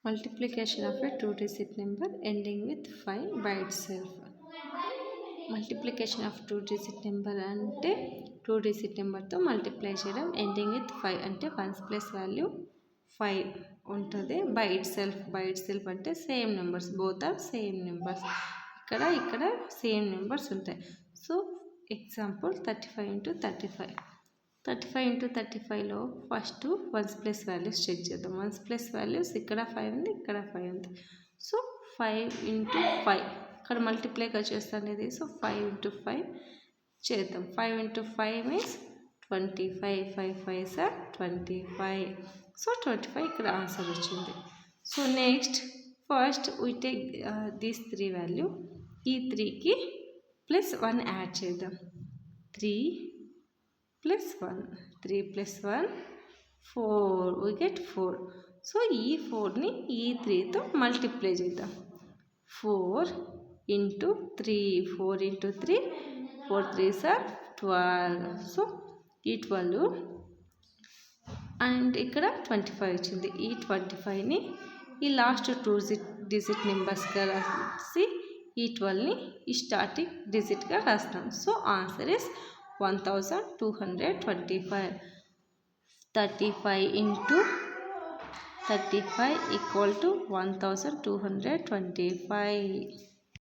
Multiplication of a two-digit number ending with 5 by itself. Multiplication of two-digit number ante two-digit number తో multiply చేయడం, ending with 5 అంటే 1's place value 5 ఉంటుంది. By itself అంటే same numbers, both are same numbers. ఇక్కడ same numbers ఉంటాయి. So example 35 into 35. 35 into 35లో first 1's place values check చేద్దాం. 1's place values ఇక్కడ 5 ఉంది, ఇక్కడ 5 ఉంది. సో 5 into 5 ఇక్కడ మల్టిప్లైగా చేస్తాను ఇది. సో 5 into 5 చేద్దాం. 5 into 5 means 25. 5 5s are 25. So 25 ఇక్కడ ఆన్సర్ వచ్చింది. So next first we take these 3 value. ఈ 3కి ప్లస్ 1 యాడ్ చేద్దాం. 3 plus 1, 3 plus 1 4, we get 4. So ఈ 4ని ఈ 3తో మల్టిప్లై చేద్దాం. 4 into 3, 4 into 3, 4 3s are 12. So ఈ 12 అండ్ ఇక్కడ 25 వచ్చింది. ఈ 25ని ఈ లాస్ట్ డిజిట్ నెంబర్స్గా రాసి ఈ 12ని ఈ స్టార్టింగ్ డిజిట్గా రాస్తాం. So answer is 1225. 35 into 35 equal to 1225.